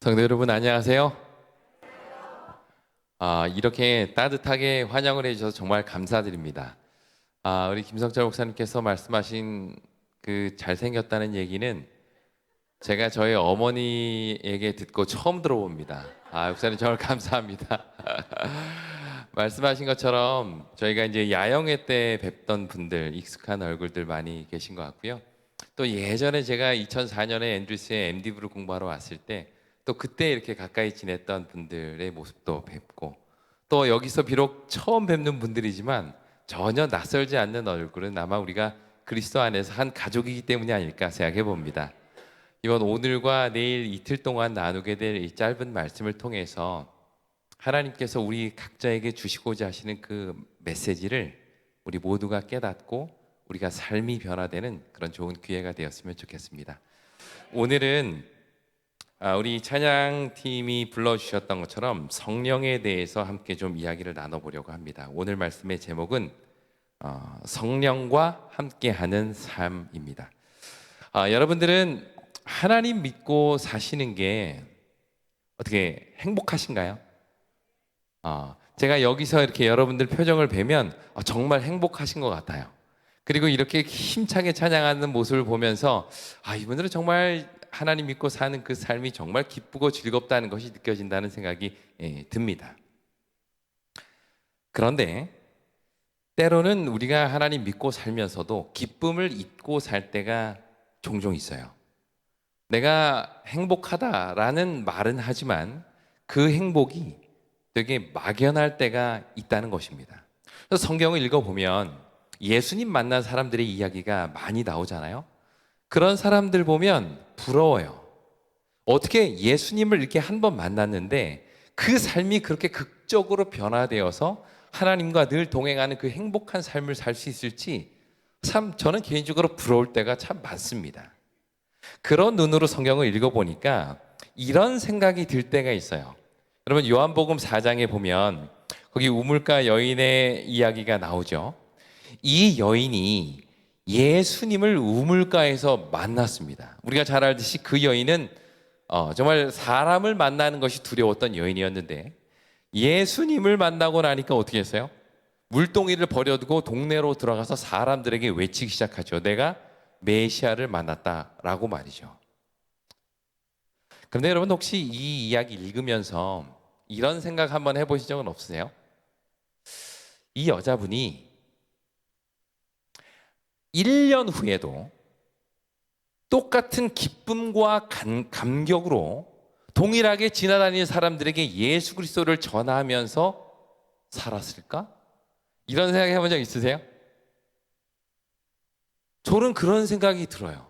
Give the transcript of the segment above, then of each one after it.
성도 여러분 안녕하세요. 이렇게 따뜻하게 환영을 해주셔서 정말 감사드립니다. 우리 김성철 목사님께서 말씀하신 그 잘생겼다는 얘기는 제가 저희 어머니에게 듣고 처음 들어봅니다. 목사님 정말 감사합니다. 말씀하신 것처럼 저희가 이제 야영회 때 뵙던 분들, 익숙한 얼굴들 많이 계신 것 같고요. 또 예전에 제가 2004년에 앤드루스의 MD부를 공부하러 왔을 때 또 그때 이렇게 가까이 지냈던 분들의 모습도 뵙고, 또 여기서 비록 처음 뵙는 분들이지만 전혀 낯설지 않는 얼굴은 아마 우리가 그리스도 안에서 한 가족이기 때문이 아닐까 생각해 봅니다. 이번 오늘과 내일 이틀 동안 나누게 될 이 짧은 말씀을 통해서 하나님께서 우리 각자에게 주시고자 하시는 그 메시지를 우리 모두가 깨닫고 우리가 삶이 변화되는 그런 좋은 기회가 되었으면 좋겠습니다. 오늘은 우리 찬양팀이 불러주셨던 것처럼 성령에 대해서 함께 좀 이야기를 나눠보려고 합니다. 오늘 말씀의 제목은 성령과 함께하는 삶입니다. 여러분들은 하나님 믿고 사시는 게 어떻게 행복하신가요? 제가 여기서 이렇게 여러분들 표정을 뵈면 정말 행복하신 것 같아요. 그리고 이렇게 힘차게 찬양하는 모습을 보면서 이분들은 정말 하나님 믿고 사는 그 삶이 정말 기쁘고 즐겁다는 것이 느껴진다는 생각이 듭니다. 그런데 때로는 우리가 하나님 믿고 살면서도 기쁨을 잊고 살 때가 종종 있어요. 내가 행복하다라는 말은 하지만 그 행복이 되게 막연할 때가 있다는 것입니다. 그래서 성경을 읽어보면 예수님 만난 사람들의 이야기가 많이 나오잖아요. 그런 사람들 보면 부러워요. 어떻게 예수님을 이렇게 한 번 만났는데 그 삶이 그렇게 극적으로 변화되어서 하나님과 늘 동행하는 그 행복한 삶을 살 수 있을지 참 저는 개인적으로 부러울 때가 참 많습니다. 그런 눈으로 성경을 읽어보니까 이런 생각이 들 때가 있어요. 여러분 요한복음 4장에 보면 거기 우물가 여인의 이야기가 나오죠. 이 여인이 예수님을 우물가에서 만났습니다. 우리가 잘 알듯이 그 여인은 정말 사람을 만나는 것이 두려웠던 여인이었는데 예수님을 만나고 나니까 어떻게 했어요? 물동이를 버려두고 동네로 들어가서 사람들에게 외치기 시작하죠. 내가 메시아를 만났다라고 말이죠. 그런데 여러분 혹시 이 이야기 읽으면서 이런 생각 한번 해보신 적은 없으세요? 이 여자분이 1년 후에도 똑같은 기쁨과 감격으로 동일하게 지나다니는 사람들에게 예수 그리스도를 전하면서 살았을까? 이런 생각 해본 적 있으세요? 저는 그런 생각이 들어요.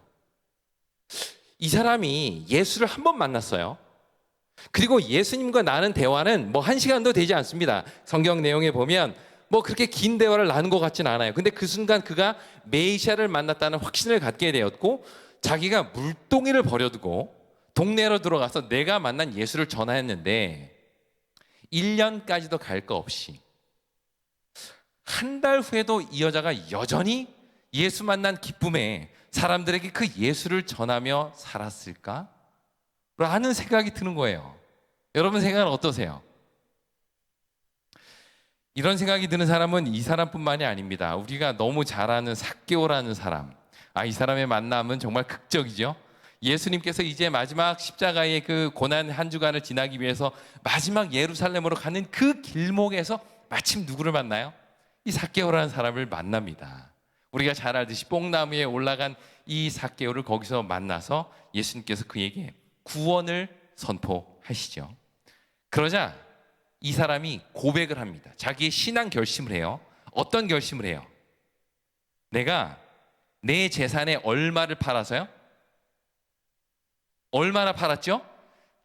이 사람이 예수를 한 번 만났어요. 그리고 예수님과 나눈 대화는 뭐 1시간도 되지 않습니다. 성경 내용에 보면 뭐 그렇게 긴 대화를 나눈 것 같지는 않아요. 근데 그 순간 그가 메시아를 만났다는 확신을 갖게 되었고 자기가 물동이를 버려두고 동네로 들어가서 내가 만난 예수를 전하였는데 1년까지도 갈 거 없이 한 달 후에도 이 여자가 여전히 예수 만난 기쁨에 사람들에게 그 예수를 전하며 살았을까? 라는 생각이 드는 거예요. 여러분 생각은 어떠세요? 이런 생각이 드는 사람은 이 사람뿐만이 아닙니다. 우리가 너무 잘 아는 삭개오라는 사람. 이 사람의 만남은 정말 극적이죠. 예수님께서 이제 마지막 십자가의 그 고난 한 주간을 지나기 위해서 마지막 예루살렘으로 가는 그 길목에서 마침 누구를 만나요? 이 삭개오라는 사람을 만납니다. 우리가 잘 알듯이 뽕나무에 올라간 이 삭개오를 거기서 만나서 예수님께서 그에게 구원을 선포하시죠. 그러자 이 사람이 고백을 합니다. 자기의 신앙 결심을 해요. 어떤 결심을 해요? 내가 내 재산의 얼마를 팔아서요? 얼마나 팔았죠?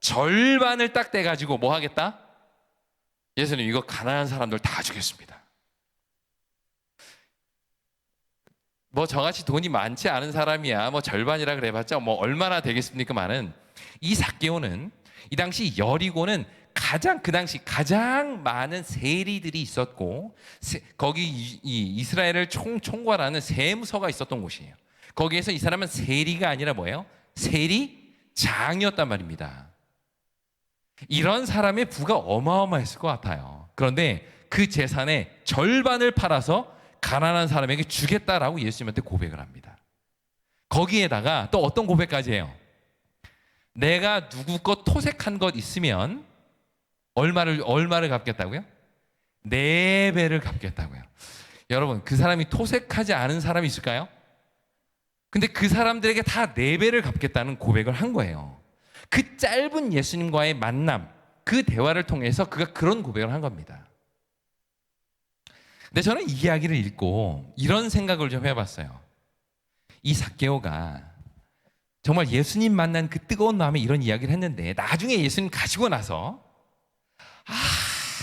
절반을 딱 떼가지고 뭐 하겠다? 예수님 이거 가난한 사람들 다 주겠습니다. 뭐 저같이 돈이 많지 않은 사람이야 뭐 절반이라 그래봤자 뭐 얼마나 되겠습니까만은 이 삭개오는 이 당시 여리고는 그 당시 가장 많은 세리들이 있었고 거기 이 이스라엘을 총괄하는 세무서가 있었던 곳이에요. 거기에서 이 사람은 세리가 아니라 뭐예요? 세리장이었단 말입니다. 이런 사람의 부가 어마어마했을 것 같아요. 그런데 그 재산의 절반을 팔아서 가난한 사람에게 주겠다라고 예수님한테 고백을 합니다. 거기에다가 또 어떤 고백까지 해요? 내가 누구 것 토색한 것 있으면 얼마를 갚겠다고요? 4배를 갚겠다고요. 여러분, 그 사람이 토색하지 않은 사람이 있을까요? 근데 그 사람들에게 다 4배를 갚겠다는 고백을 한 거예요. 그 짧은 예수님과의 만남, 그 대화를 통해서 그가 그런 고백을 한 겁니다. 근데 저는 이 이야기를 읽고 이런 생각을 좀 해봤어요. 이 삭개오가 정말 예수님 만난 그 뜨거운 마음에 이런 이야기를 했는데 나중에 예수님 가시고 나서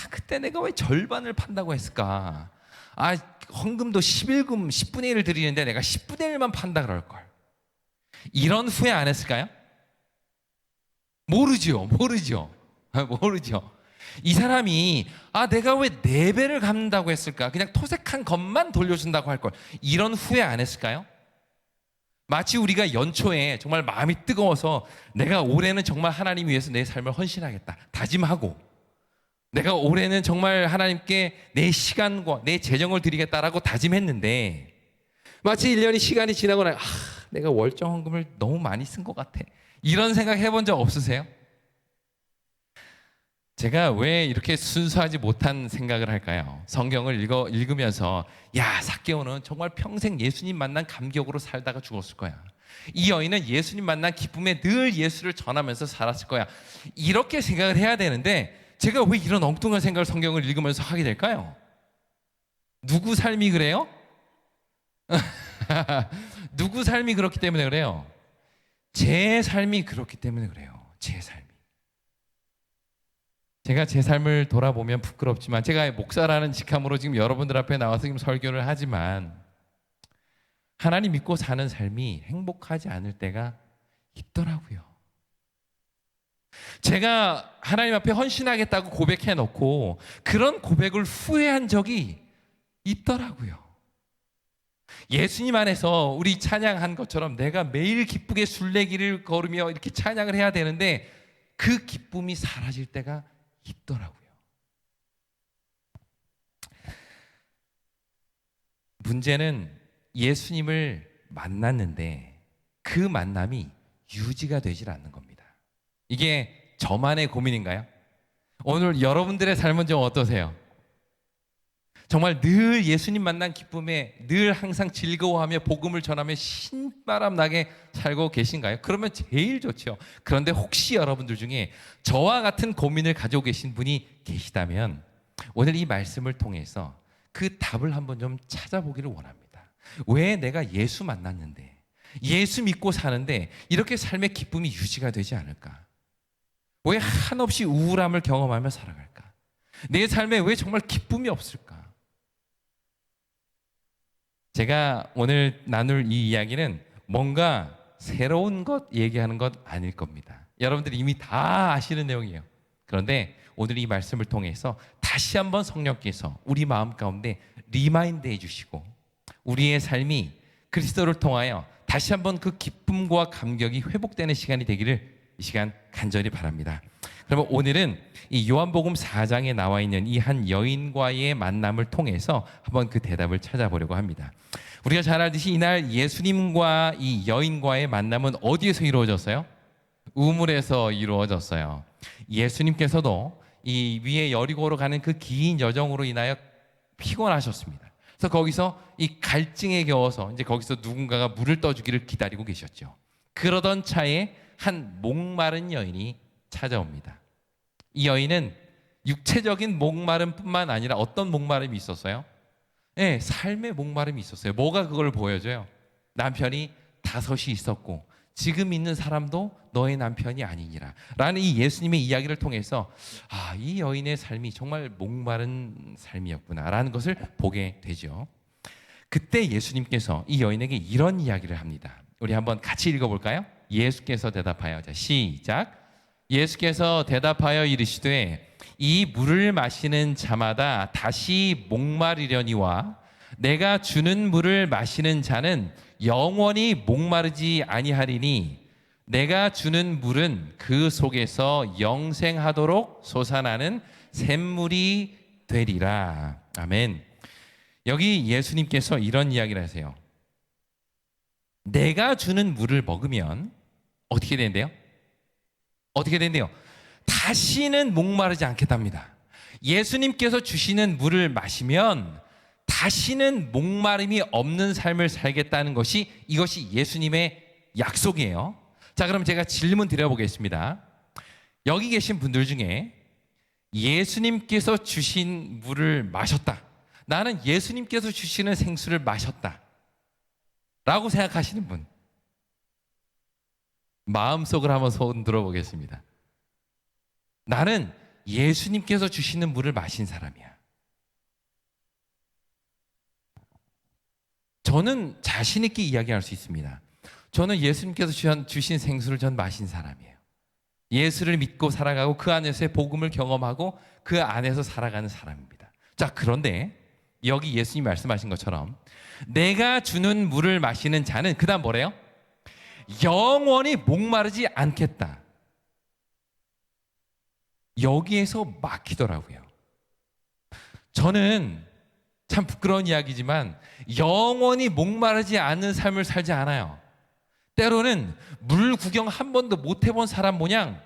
그때 내가 왜 절반을 판다고 했을까? 헌금도 11금 10분의 1을 드리는데 내가 10분의 1만 판다 그럴걸. 이런 후회 안 했을까요? 모르죠. 이 사람이 내가 왜 4배를 갚는다고 했을까? 그냥 토색한 것만 돌려준다고 할걸. 이런 후회 안 했을까요? 마치 우리가 연초에 정말 마음이 뜨거워서 내가 올해는 정말 하나님 위해서 내 삶을 헌신하겠다 다짐하고, 내가 올해는 정말 하나님께 내 시간과 내 재정을 드리겠다라고 다짐했는데 마치 1년이 시간이 지나고 나면 내가 월정 헌금을 너무 많이 쓴 것 같아. 이런 생각 해본 적 없으세요? 제가 왜 이렇게 순수하지 못한 생각을 할까요? 성경을 읽으면서 삭개오는 정말 평생 예수님 만난 감격으로 살다가 죽었을 거야. 이 여인은 예수님 만난 기쁨에 늘 예수를 전하면서 살았을 거야. 이렇게 생각을 해야 되는데 제가 왜 이런 엉뚱한 생각을 성경을 읽으면서 하게 될까요? 누구 삶이 그래요? 누구 삶이 그렇기 때문에 그래요? 제 삶이 그렇기 때문에 그래요. 제 삶이. 제가 제 삶을 돌아보면 부끄럽지만 제가 목사라는 직함으로 지금 여러분들 앞에 나와서 지금 설교를 하지만 하나님 믿고 사는 삶이 행복하지 않을 때가 있더라고요. 제가 하나님 앞에 헌신하겠다고 고백해 놓고 그런 고백을 후회한 적이 있더라고요. 예수님 안에서 우리 찬양한 것처럼 내가 매일 기쁘게 순례길을 걸으며 이렇게 찬양을 해야 되는데 그 기쁨이 사라질 때가 있더라고요. 문제는 예수님을 만났는데 그 만남이 유지가 되질 않는 겁니다. 이게 저만의 고민인가요? 오늘 여러분들의 삶은 좀 어떠세요? 정말 늘 예수님 만난 기쁨에 늘 항상 즐거워하며 복음을 전하며 신바람 나게 살고 계신가요? 그러면 제일 좋죠. 그런데 혹시 여러분들 중에 저와 같은 고민을 가지고 계신 분이 계시다면 오늘 이 말씀을 통해서 그 답을 한번 좀 찾아보기를 원합니다. 왜 내가 예수 만났는데, 예수 믿고 사는데 이렇게 삶의 기쁨이 유지가 되지 않을까? 왜 한없이 우울함을 경험하며 살아갈까? 내 삶에 왜 정말 기쁨이 없을까? 제가 오늘 나눌 이 이야기는 뭔가 새로운 것 얘기하는 것 아닐 겁니다. 여러분들이 이미 다 아시는 내용이에요. 그런데 오늘 이 말씀을 통해서 다시 한번 성령께서 우리 마음 가운데 리마인드 해주시고 우리의 삶이 그리스도를 통하여 다시 한번 그 기쁨과 감격이 회복되는 시간이 되기를 이 시간 간절히 바랍니다. 그러면 오늘은 이 요한복음 4장에 나와 있는 이 한 여인과의 만남을 통해서 한번 그 대답을 찾아보려고 합니다. 우리가 잘 알듯이 이날 예수님과 이 여인과의 만남은 어디에서 이루어졌어요? 우물에서 이루어졌어요. 예수님께서도 이 위에 여리고로 가는 그 긴 여정으로 인하여 피곤하셨습니다. 그래서 거기서 이 갈증에 겨워서 이제 거기서 누군가가 물을 떠주기를 기다리고 계셨죠. 그러던 차에 한 목마른 여인이 찾아옵니다. 이 여인은 육체적인 목마름뿐만 아니라 어떤 목마름이 있었어요? 네, 삶의 목마름이 있었어요. 뭐가 그걸 보여줘요? 남편이 5이 있었고 지금 있는 사람도 너의 남편이 아니니라 라는 이 예수님의 이야기를 통해서 이 여인의 삶이 정말 목마른 삶이었구나 라는 것을 보게 되죠. 그때 예수님께서 이 여인에게 이런 이야기를 합니다. 우리 한번 같이 읽어볼까요? 예수께서 대답하여, 자, 시작. 예수께서 대답하여 이르시되 이 물을 마시는 자마다 다시 목마르려니와 내가 주는 물을 마시는 자는 영원히 목마르지 아니하리니 내가 주는 물은 그 속에서 영생하도록 솟아나는 샘물이 되리라. 아멘. 여기 예수님께서 이런 이야기를 하세요. 내가 주는 물을 먹으면 어떻게 된대요? 어떻게 된대요? 다시는 목마르지 않겠답니다. 예수님께서 주시는 물을 마시면 다시는 목마름이 없는 삶을 살겠다는 것이, 이것이 예수님의 약속이에요. 자, 그럼 제가 질문 드려보겠습니다. 여기 계신 분들 중에 예수님께서 주신 물을 마셨다, 나는 예수님께서 주시는 생수를 마셨다 라고 생각하시는 분, 마음속으로 한번 손 들어보겠습니다. 나는 예수님께서 주시는 물을 마신 사람이야. 저는 자신 있게 이야기할 수 있습니다. 저는 예수님께서 주신 생수를 전 마신 사람이에요. 예수를 믿고 살아가고 그 안에서의 복음을 경험하고 그 안에서 살아가는 사람입니다. 자, 그런데 여기 예수님 말씀하신 것처럼 내가 주는 물을 마시는 자는 그 다음 뭐래요? 영원히 목마르지 않겠다. 여기에서 막히더라고요. 저는 참 부끄러운 이야기지만 영원히 목마르지 않는 삶을 살지 않아요. 때로는 물 구경 한 번도 못 해본 사람 모양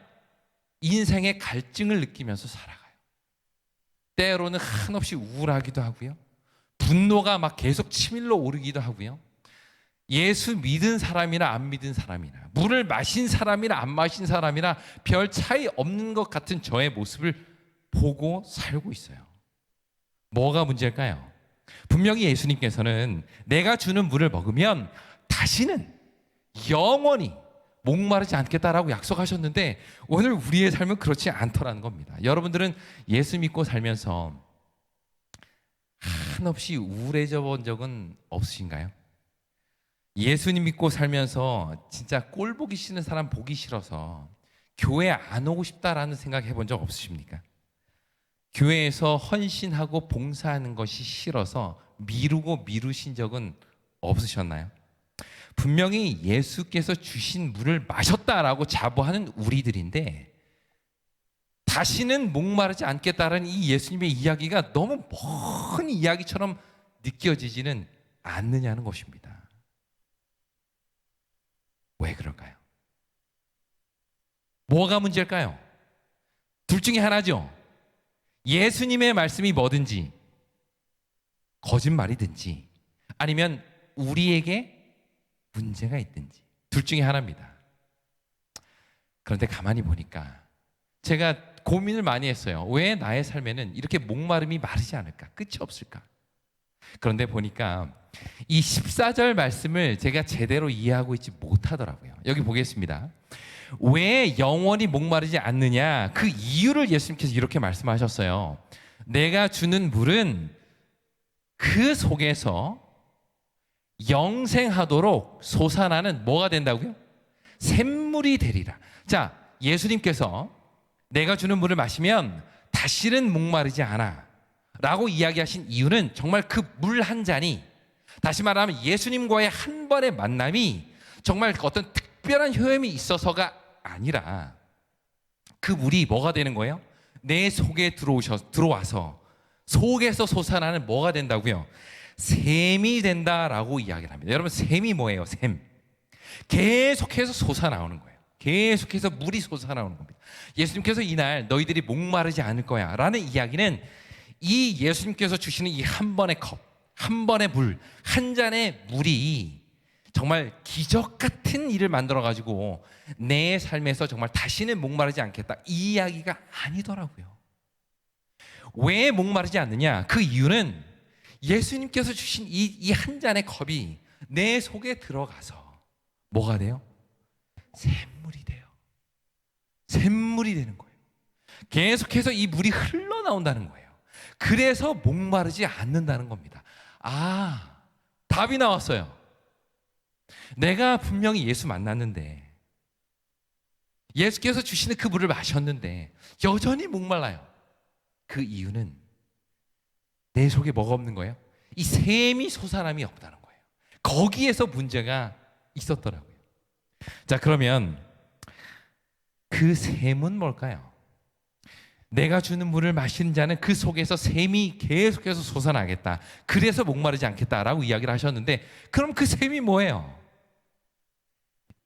인생의 갈증을 느끼면서 살아가요. 때로는 한없이 우울하기도 하고요. 분노가 막 계속 치밀러 오르기도 하고요. 예수 믿은 사람이나 안 믿은 사람이나, 물을 마신 사람이나 안 마신 사람이나 별 차이 없는 것 같은 저의 모습을 보고 살고 있어요. 뭐가 문제일까요? 분명히 예수님께서는 내가 주는 물을 먹으면 다시는 영원히 목마르지 않겠다라고 약속하셨는데 오늘 우리의 삶은 그렇지 않더라는 겁니다. 여러분들은 예수 믿고 살면서 한없이 우울해져 본 적은 없으신가요? 예수님 믿고 살면서 진짜 꼴 보기 싫은 사람 보기 싫어서 교회 안 오고 싶다라는 생각 해본 적 없으십니까? 교회에서 헌신하고 봉사하는 것이 싫어서 미루신 적은 없으셨나요? 분명히 예수께서 주신 물을 마셨다라고 자부하는 우리들인데 다시는 목마르지 않겠다라는 이 예수님의 이야기가 너무 먼 이야기처럼 느껴지지는 않느냐는 것입니다. 왜 그럴까요? 뭐가 문제일까요? 둘 중에 하나죠. 예수님의 말씀이 뭐든지 거짓말이든지 아니면 우리에게 문제가 있든지 둘 중에 하나입니다. 그런데 가만히 보니까 제가 고민을 많이 했어요. 왜 나의 삶에는 이렇게 목마름이 마르지 않을까? 끝이 없을까? 그런데 보니까 이 14절 말씀을 제가 제대로 이해하고 있지 못하더라고요. 여기 보겠습니다. 왜 영원히 목마르지 않느냐? 그 이유를 예수님께서 이렇게 말씀하셨어요. 내가 주는 물은 그 속에서 영생하도록 솟아나는 뭐가 된다고요? 샘물이 되리라. 자, 예수님께서 내가 주는 물을 마시면 다시는 목마르지 않아 라고 이야기하신 이유는 정말 그 물 한 잔이, 다시 말하면 예수님과의 한 번의 만남이 정말 어떤 특별한 효험이 있어서가 아니라 그 물이 뭐가 되는 거예요? 내 속에 들어와서 속에서 솟아나는 뭐가 된다고요? 샘이 된다라고 이야기를 합니다. 여러분, 샘이 뭐예요? 샘. 계속해서 솟아나오는 거예요. 계속해서 물이 솟아나오는 겁니다. 예수님께서 이날 너희들이 목마르지 않을 거야 라는 이야기는 이 예수님께서 주시는 이 한 번의 컵, 한 번의 물, 한 잔의 물이 정말 기적 같은 일을 만들어 가지고 내 삶에서 정말 다시는 목마르지 않겠다, 이 이야기가 아니더라고요. 왜 목마르지 않느냐? 그 이유는 예수님께서 주신 이 한 잔의 컵이 내 속에 들어가서 뭐가 돼요? 샘물이 돼요. 샘물이 되는 거예요. 계속해서 이 물이 흘러나온다는 거예요. 그래서 목마르지 않는다는 겁니다. 아, 답이 나왔어요. 내가 분명히 예수 만났는데 예수께서 주시는 그 물을 마셨는데 여전히 목말라요. 그 이유는 내 속에 뭐가 없는 거예요? 이 샘이 솟아남이 없다는 거예요. 거기에서 문제가 있었더라고요. 자, 그러면 그 샘은 뭘까요? 내가 주는 물을 마시는 자는 그 속에서 샘이 계속해서 솟아나겠다. 그래서 목마르지 않겠다라고 이야기를 하셨는데, 그럼 그 샘이 뭐예요?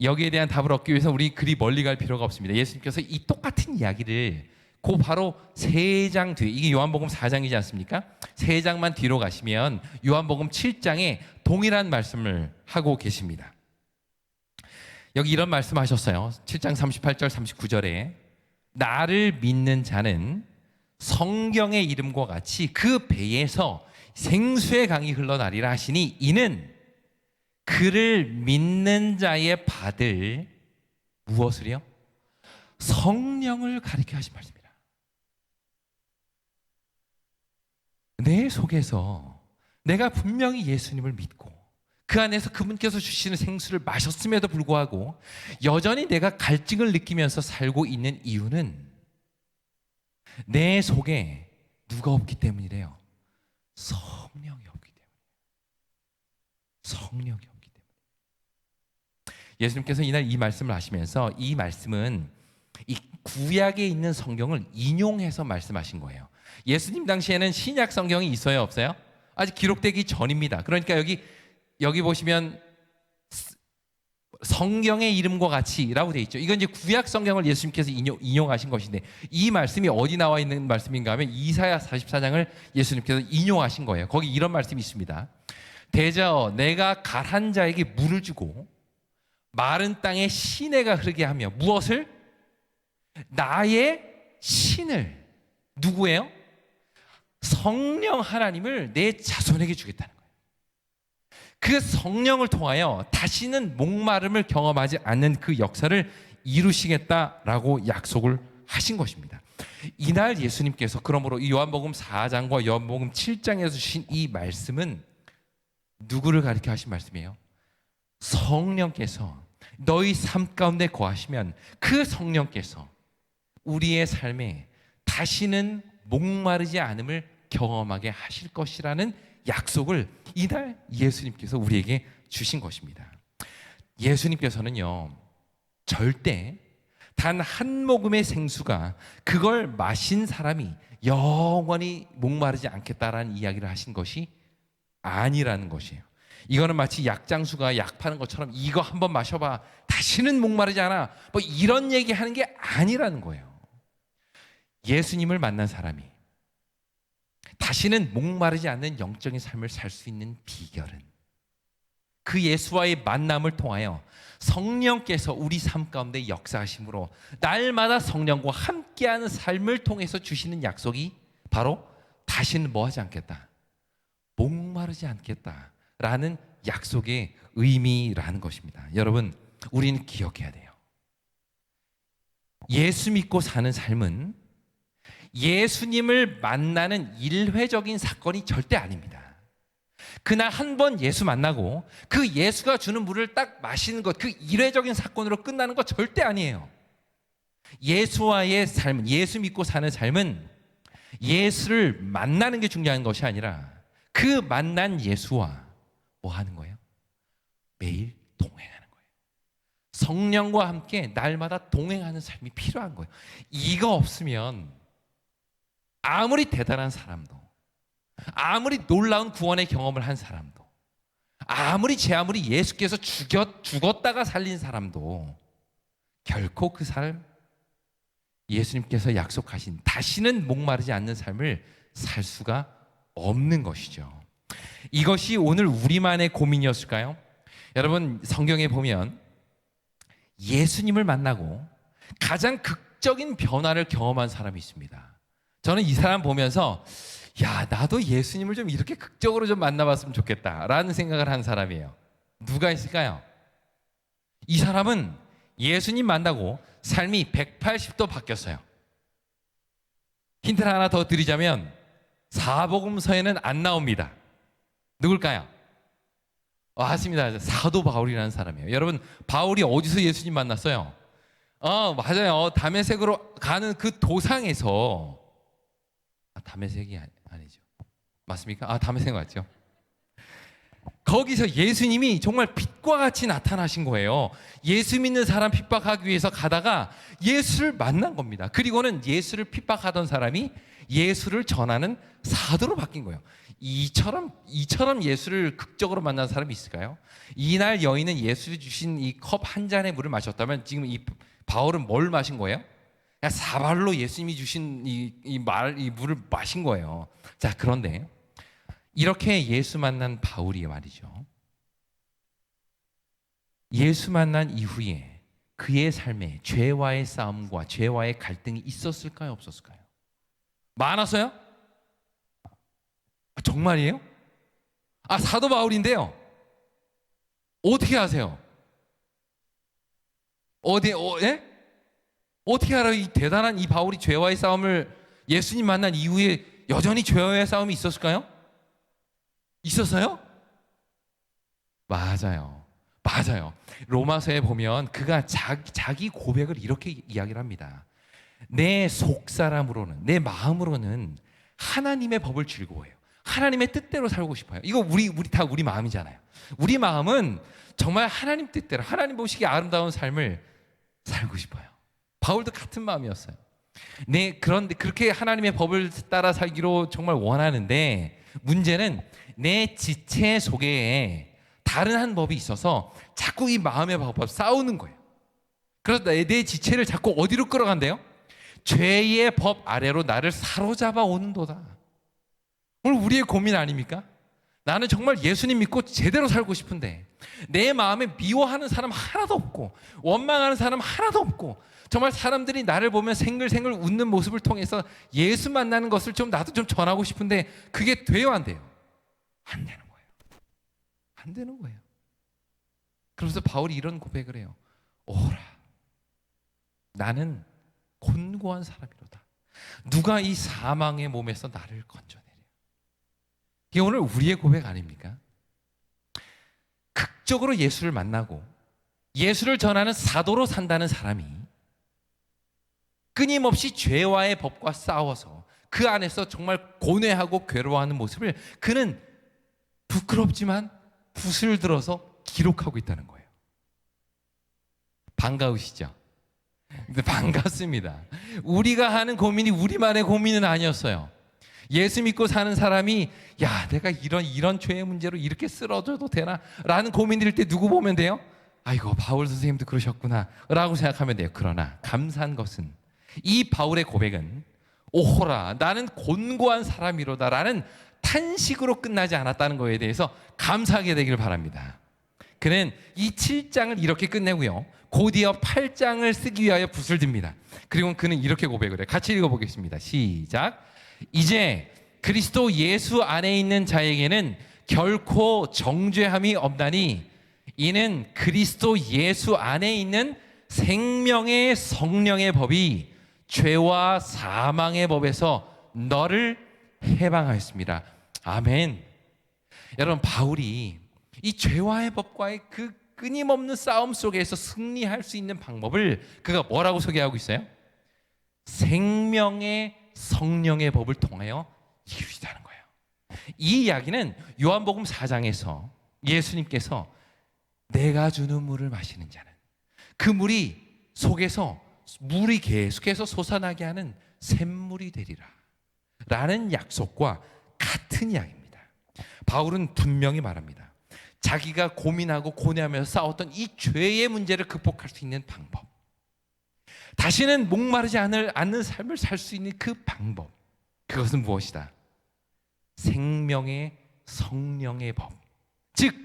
여기에 대한 답을 얻기 위해서 우리 그리 멀리 갈 필요가 없습니다. 예수님께서 이 똑같은 이야기를 그 바로 3장 뒤에, 이게 요한복음 4장이지 않습니까? 3장만 뒤로 가시면 요한복음 7장에 동일한 말씀을 하고 계십니다. 여기 이런 말씀하셨어요. 7장 38절 39절에 나를 믿는 자는 성경의 이름과 같이 그 배에서 생수의 강이 흘러나리라 하시니, 이는 그를 믿는 자의 받을 무엇을요? 성령을 가리켜 하신 말씀입니다. 내 속에서 내가 분명히 예수님을 믿고 그 안에서 그분께서 주시는 생수를 마셨음에도 불구하고 여전히 내가 갈증을 느끼면서 살고 있는 이유는 내 속에 누가 없기 때문이래요. 성령이 없기 때문이에요. 성령이 없기 때문에. 예수님께서 이날 이 말씀을 하시면서, 이 말씀은 이 구약에 있는 성경을 인용해서 말씀하신 거예요. 예수님 당시에는 신약 성경이 있어요, 없어요? 아직 기록되기 전입니다. 그러니까 여기 보시면 성경의 이름과 같이라고 돼 있죠. 이건 이제 구약 성경을 예수님께서 인용하신 것인데, 이 말씀이 어디 나와 있는 말씀인가 하면 이사야 44장을 예수님께서 인용하신 거예요. 거기 이런 말씀이 있습니다. 대저 내가 가란 자에게 물을 주고 마른 땅에 시내가 흐르게 하며, 무엇을? 나의 신을, 누구예요? 성령 하나님을 내 자손에게 주겠다는 거예요. 그 성령을 통하여 다시는 목마름을 경험하지 않는 그 역사를 이루시겠다라고 약속을 하신 것입니다. 이날 예수님께서 그러므로 이 요한복음 4장과 요한복음 7장에서 주신 이 말씀은 누구를 가리켜 하신 말씀이에요? 성령께서 너희 삶 가운데 거하시면 그 성령께서 우리의 삶에 다시는 목마르지 않음을 경험하게 하실 것이라는 약속을 이날 예수님께서 우리에게 주신 것입니다. 예수님께서는요, 절대 단 한 모금의 생수가 그걸 마신 사람이 영원히 목마르지 않겠다라는 이야기를 하신 것이 아니라는 것이에요. 이거는 마치 약장수가 약 파는 것처럼 이거 한번 마셔봐 다시는 목마르지 않아, 뭐 이런 얘기하는 게 아니라는 거예요. 예수님을 만난 사람이 다시는 목마르지 않는 영적인 삶을 살 수 있는 비결은 그 예수와의 만남을 통하여 성령께서 우리 삶 가운데 역사하심으로 날마다 성령과 함께하는 삶을 통해서 주시는 약속이 바로 다시는 뭐하지 않겠다, 목마르지 않겠다라는 약속의 의미라는 것입니다. 여러분, 우리는 기억해야 돼요. 예수 믿고 사는 삶은 예수님을 만나는 일회적인 사건이 절대 아닙니다. 그날 한 번 예수 만나고 그 예수가 주는 물을 딱 마시는 것, 그 일회적인 사건으로 끝나는 것 절대 아니에요. 예수와의 삶은, 예수 믿고 사는 삶은 예수를 만나는 게 중요한 것이 아니라 그 만난 예수와 뭐 하는 거예요? 매일 동행하는 거예요. 성령과 함께 날마다 동행하는 삶이 필요한 거예요. 이거 없으면 아무리 대단한 사람도, 아무리 놀라운 구원의 경험을 한 사람도, 아무리 예수께서 죽었다가 살린 사람도 결코 그 삶, 예수님께서 약속하신 다시는 목마르지 않는 삶을 살 수가 없는 것이죠. 이것이 오늘 우리만의 고민이었을까요? 여러분, 성경에 보면 예수님을 만나고 가장 극적인 변화를 경험한 사람이 있습니다. 저는 이 사람 보면서 야, 나도 예수님을 좀 이렇게 극적으로 좀 만나봤으면 좋겠다라는 생각을 한 사람이에요. 누가 있을까요? 이 사람은 예수님 만나고 삶이 180도 바뀌었어요. 힌트를 하나 더 드리자면 사복음서에는 안 나옵니다. 누굴까요? 맞습니다. 사도 바울이라는 사람이에요. 여러분, 바울이 어디서 예수님 만났어요? 맞아요. 다메섹으로 가는 그 도상에서, 다메섹이 아니죠. 맞습니까? 다메섹 맞죠? 거기서 예수님이 정말 빛과 같이 나타나신 거예요. 예수 믿는 사람 핍박하기 위해서 가다가 예수를 만난 겁니다. 그리고는 예수를 핍박하던 사람이 예수를 전하는 사도로 바뀐 거예요. 이처럼 예수를 극적으로 만난 사람이 있을까요? 이날 여인은 예수 주신 이 컵 한 잔의 물을 마셨다면 지금 이 바울은 뭘 마신 거예요? 그냥 사발로 예수님이 주신 이 물을 마신 거예요. 자, 그런데 이렇게 예수 만난 바울이 말이죠. 예수 만난 이후에 그의 삶에 죄와의 싸움과 죄와의 갈등이 있었을까요? 없었을까요? 많았어요? 정말이에요? 사도 바울인데요. 어떻게 아세요? 예? 어떻게 알아요? 이 대단한 이 바울이 죄와의 싸움을 예수님 만난 이후에 여전히 죄와의 싸움이 있었을까요? 있었어요? 맞아요. 로마서에 보면 그가 자기 고백을 이렇게 이야기를 합니다. 내 속사람으로는, 내 마음으로는 하나님의 법을 즐거워해요. 하나님의 뜻대로 살고 싶어요. 이거 우리 다 우리 마음이잖아요. 우리 마음은 정말 하나님 뜻대로, 하나님 보시기에 아름다운 삶을 살고 싶어요. 바울도 같은 마음이었어요. 그런데 그렇게 하나님의 법을 따라 살기로 정말 원하는데, 문제는 내 지체 속에 다른 한 법이 있어서 자꾸 이 마음의 법과 싸우는 거예요. 그래서 내 지체를 자꾸 어디로 끌어간대요? 죄의 법 아래로 나를 사로잡아 오는도다. 오늘 우리의 고민 아닙니까? 나는 정말 예수님 믿고 제대로 살고 싶은데 내 마음에 미워하는 사람 하나도 없고 원망하는 사람 하나도 없고, 정말 사람들이 나를 보면 생글생글 웃는 모습을 통해서 예수 만나는 것을 좀 나도 좀 전하고 싶은데 그게 돼요, 안 돼요? 안 되는 거예요. 안 되는 거예요. 그러면서 바울이 이런 고백을 해요. 오라, 나는 곤고한 사람이로다. 누가 이 사망의 몸에서 나를 건져내랴. 이게 오늘 우리의 고백 아닙니까? 극적으로 예수를 만나고 예수를 전하는 사도로 산다는 사람이 끊임없이 죄와의 법과 싸워서 그 안에서 정말 고뇌하고 괴로워하는 모습을 그는 부끄럽지만 붓을 들어서 기록하고 있다는 거예요. 반가우시죠? 근데 반갑습니다. 우리가 하는 고민이 우리만의 고민은 아니었어요. 예수 믿고 사는 사람이 내가 이런 죄의 문제로 이렇게 쓰러져도 되나? 라는 고민 들 때 누구 보면 돼요? 아이고, 바울 선생님도 그러셨구나 라고 생각하면 돼요. 그러나 감사한 것은 이 바울의 고백은 오호라, 나는 곤고한 사람이로다 라는 탄식으로 끝나지 않았다는 것에 대해서 감사하게 되기를 바랍니다. 그는 이 7장을 이렇게 끝내고요, 곧이어 8장을 쓰기 위하여 붓을 듭니다. 그리고 그는 이렇게 고백을 해요. 같이 읽어보겠습니다. 시작. 이제 그리스도 예수 안에 있는 자에게는 결코 정죄함이 없나니 이는 그리스도 예수 안에 있는 생명의 성령의 법이 죄와 사망의 법에서 너를 해방하였습니다. 아멘. 여러분, 바울이 이 죄와의 법과의 그 끊임없는 싸움 속에서 승리할 수 있는 방법을 그가 뭐라고 소개하고 있어요? 생명의 성령의 법을 통하여 이루시다는 거예요. 이 이야기는 요한복음 4장에서 예수님께서 내가 주는 물을 마시는 자는 그 물이 속에서 물이 계속해서 솟아나게 하는 샘물이 되리라 라는 약속과 같은 이야기입니다. 바울은 분명히 말합니다. 자기가 고민하고 고뇌하면서 싸웠던 이 죄의 문제를 극복할 수 있는 방법, 다시는 목마르지 않는 삶을 살 수 있는 그 방법, 그것은 무엇이다? 생명의 성령의 법, 즉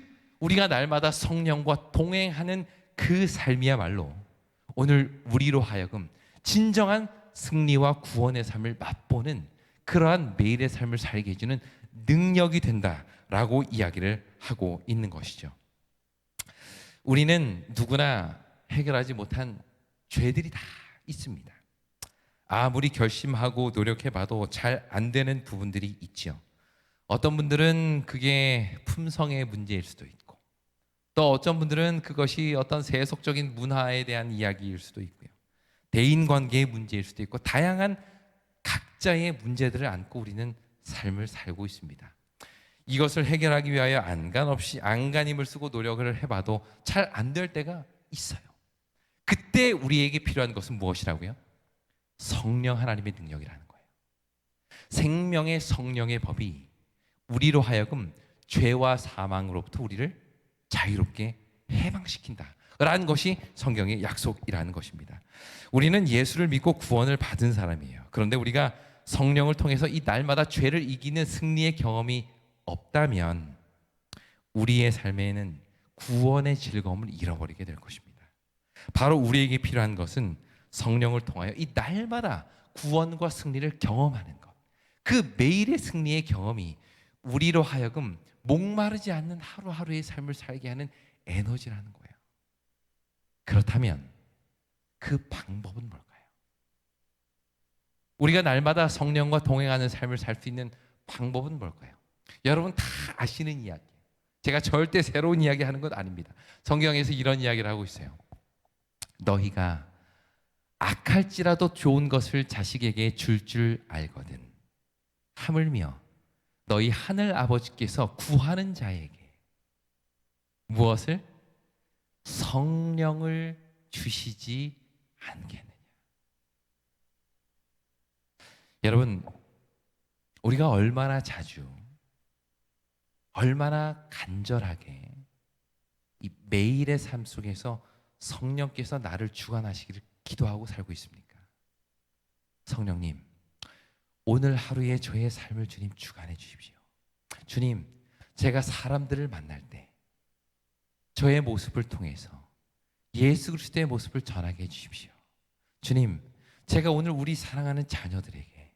우리가 날마다 성령과 동행하는 그 삶이야말로 오늘 우리로 하여금 진정한 승리와 구원의 삶을 맛보는 그러한 매일의 삶을 살게 해주는 능력이 된다라고 이야기를 하고 있는 것이죠. 우리는 누구나 해결하지 못한 죄들이 다 있습니다. 아무리 결심하고 노력해봐도 잘 안 되는 부분들이 있죠. 어떤 분들은 그게 품성의 문제일 수도 있고, 또 어떤 분들은 그것이 어떤 세속적인 문화에 대한 이야기일 수도 있고요, 대인관계의 문제일 수도 있고, 다양한 각자의 문제들을 안고 우리는 삶을 살고 있습니다. 이것을 해결하기 위하여 안간힘을 쓰고 노력을 해봐도 잘 안 될 때가 있어요. 그때 우리에게 필요한 것은 무엇이라고요? 성령 하나님의 능력이라는 거예요. 생명의 성령의 법이 우리로 하여금 죄와 사망으로부터 우리를 자유롭게 해방시킨다 라는 것이 성경의 약속이라는 것입니다. 우리는 예수를 믿고 구원을 받은 사람이에요. 그런데 우리가 성령을 통해서 이 날마다 죄를 이기는 승리의 경험이 없다면 우리의 삶에는 구원의 즐거움을 잃어버리게 될 것입니다. 바로 우리에게 필요한 것은 성령을 통하여 이 날마다 구원과 승리를 경험하는 것. 그 매일의 승리의 경험이 우리로 하여금 목마르지 않는 하루하루의 삶을 살게 하는 에너지라는 거예요. 그렇다면 그 방법은 뭘까요? 우리가 날마다 성령과 동행하는 삶을 살 수 있는 방법은 뭘까요? 여러분 다 아시는 이야기예요. 제가 절대 새로운 이야기 하는 것 아닙니다. 성경에서 이런 이야기를 하고 있어요. 너희가 악할지라도 좋은 것을 자식에게 줄 알거든. 하물며 너희 하늘 아버지께서 구하는 자에게 무엇을? 성령을 주시지 않겠느냐. 여러분, 우리가 얼마나 자주, 얼마나 간절하게 이 매일의 삶 속에서 성령께서 나를 주관하시기를 기도하고 살고 있습니까? 성령님, 오늘 하루의 저의 삶을 주님 주관해 주십시오. 주님, 제가 사람들을 만날 때 저의 모습을 통해서 예수 그리스도의 모습을 전하게 해 주십시오. 주님, 제가 오늘 우리 사랑하는 자녀들에게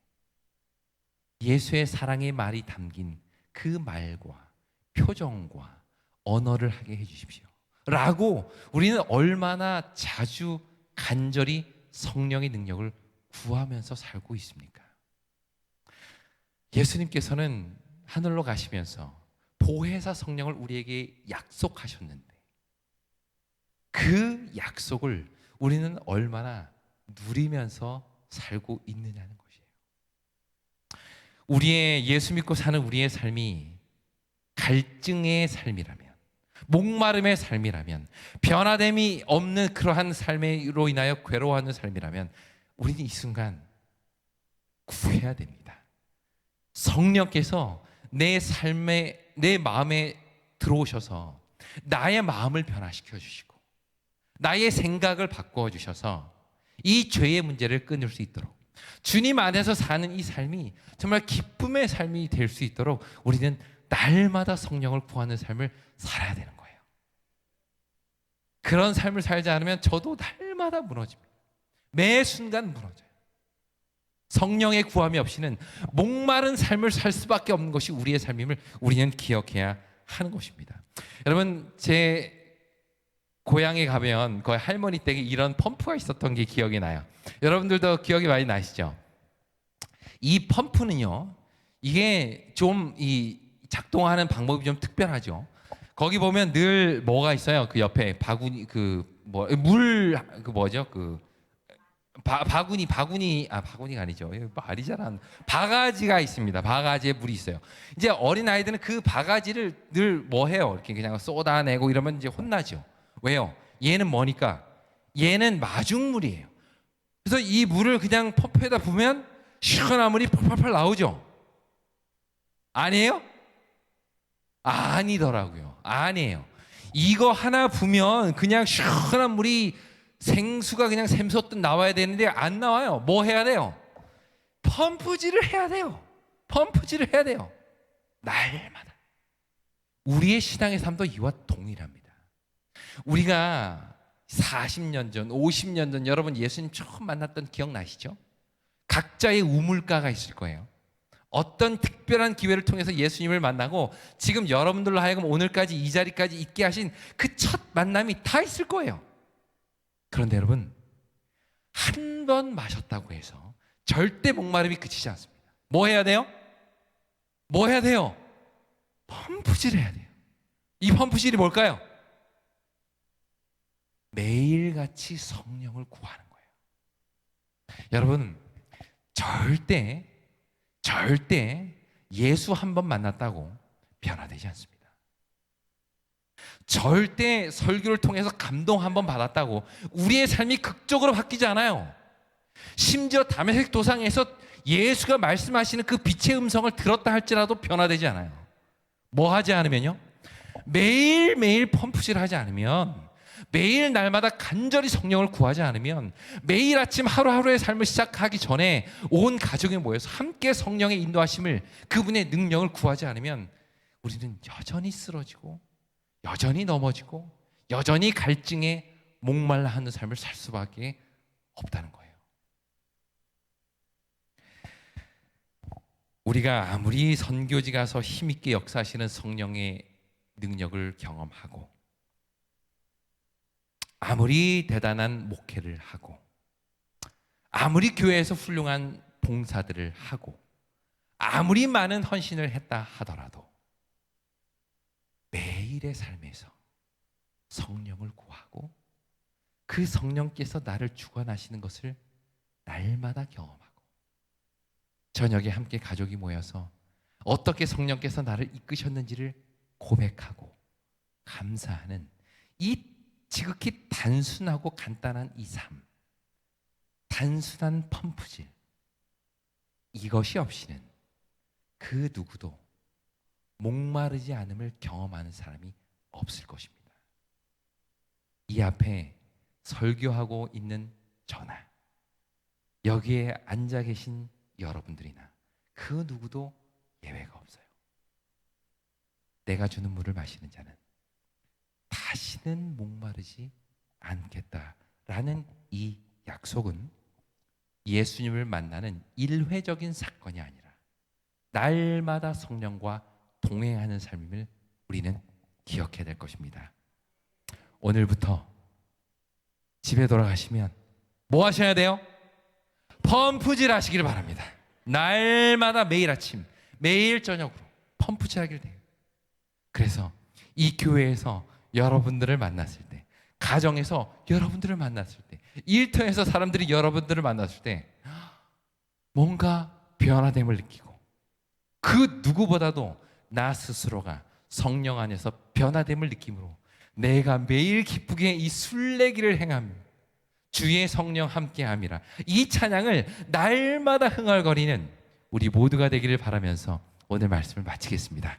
예수의 사랑의 말이 담긴 그 말과 표정과 언어를 하게 해 주십시오. 라고 우리는 얼마나 자주 간절히 성령의 능력을 구하면서 살고 있습니까? 예수님께서는 하늘로 가시면서 보혜사 성령을 우리에게 약속하셨는데 그 약속을 우리는 얼마나 누리면서 살고 있느냐는 것이에요. 우리의 예수 믿고 사는 우리의 삶이 갈증의 삶이라면, 목마름의 삶이라면, 변화됨이 없는 그러한 삶으로 인하여 괴로워하는 삶이라면 우리는 이 순간 구해야 됩니다. 성령께서 내 삶에, 내 마음에 들어오셔서 나의 마음을 변화시켜 주시고 나의 생각을 바꾸어 주셔서 이 죄의 문제를 끊을 수 있도록, 주님 안에서 사는 이 삶이 정말 기쁨의 삶이 될 수 있도록 우리는 날마다 성령을 구하는 삶을 살아야 되는 거예요. 그런 삶을 살지 않으면 저도 날마다 무너집니다. 매 순간 무너져요. 성령의 구함이 없이는 목마른 삶을 살 수밖에 없는 것이 우리의 삶임을 우리는 기억해야 하는 것입니다. 여러분, 제 고향에 가면 거의 할머니 댁에 이런 펌프가 있었던 게 기억이 나요. 여러분들도 기억이 많이 나시죠? 이 펌프는요, 이게 좀 이 작동하는 방법이 좀 특별하죠. 거기 보면 늘 뭐가 있어요? 그 옆에 바구니 바구니가 아니죠. 말이 잘 안. 바가지가 있습니다. 바가지에 물이 있어요. 이제 어린 아이들은 그 바가지를 늘 뭐 해요? 이렇게 그냥 쏟아내고 이러면 이제 혼나죠. 왜요? 얘는 뭐니까? 얘는 마중물이에요. 그래서 이 물을 그냥 펌프에다 부으면 시원한 물이 펄펄펄 나오죠. 아니에요? 아니더라고요. 아니에요. 이거 하나 부으면 그냥 시원한 물이 생수가 그냥 샘솟듯 나와야 되는데 안 나와요. 뭐 해야 돼요? 펌프질을 해야 돼요. 펌프질을 해야 돼요. 날마다. 우리의 신앙의 삶도 이와 동일합니다. 우리가 40년 전, 50년 전 여러분 예수님 처음 만났던 기억나시죠? 각자의 우물가가 있을 거예요. 어떤 특별한 기회를 통해서 예수님을 만나고 지금 여러분들로 하여금 오늘까지 이 자리까지 있게 하신 그 첫 만남이 다 있을 거예요. 그런데 여러분, 한 번 마셨다고 해서 절대 목마름이 그치지 않습니다. 뭐 해야 돼요? 뭐 해야 돼요? 펌프질 해야 돼요. 이 펌프질이 뭘까요? 매일같이 성령을 구하는 거예요. 여러분, 절대 예수 한 번 만났다고 변화되지 않습니다. 절대 설교를 통해서 감동 한번 받았다고 우리의 삶이 극적으로 바뀌지 않아요. 심지어 다메섹 도상에서 예수가 말씀하시는 그 빛의 음성을 들었다 할지라도 변화되지 않아요. 뭐 하지 않으면요? 매일매일 펌프질 하지 않으면, 매일 날마다 간절히 성령을 구하지 않으면, 매일 아침 하루하루의 삶을 시작하기 전에 온 가족이 모여서 함께 성령의 인도하심을, 그분의 능력을 구하지 않으면 우리는 여전히 쓰러지고 여전히 넘어지고 여전히 갈증에 목말라 하는 삶을 살 수밖에 없다는 거예요. 우리가 아무리 선교지 가서 힘있게 역사하시는 성령의 능력을 경험하고, 아무리 대단한 목회를 하고, 아무리 교회에서 훌륭한 봉사들을 하고, 아무리 많은 헌신을 했다 하더라도 매일의 삶에서 성령을 구하고 그 성령께서 나를 주관하시는 것을 날마다 경험하고, 저녁에 함께 가족이 모여서 어떻게 성령께서 나를 이끄셨는지를 고백하고 감사하는 이 지극히 단순하고 간단한 이 삶, 단순한 펌프질, 이것이 없이는 그 누구도 목마르지 않음을 경험하는 사람이 없을 것입니다. 이 앞에 설교하고 있는 저나 여기에 앉아 계신 여러분들이나 그 누구도 예외가 없어요. 내가 주는 물을 마시는 자는 다시는 목마르지 않겠다라는 이 약속은 예수님을 만나는 일회적인 사건이 아니라 날마다 성령과 동행하는 삶을 우리는 기억해야 될 것입니다. 오늘부터 집에 돌아가시면 뭐 하셔야 돼요? 펌프질 하시길 바랍니다. 날마다 매일 아침, 매일 저녁으로 펌프질 하길 돼요. 그래서 이 교회에서 여러분들을 만났을 때, 가정에서 여러분들을 만났을 때, 일터에서 사람들이 여러분들을 만났을 때 뭔가 변화됨을 느끼고, 그 누구보다도 나 스스로가 성령 안에서 변화됨을 느낌으로 내가 매일 기쁘게 이 순례길을 행하며 주의 성령 함께함이라, 이 찬양을 날마다 흥얼거리는 우리 모두가 되기를 바라면서 오늘 말씀을 마치겠습니다.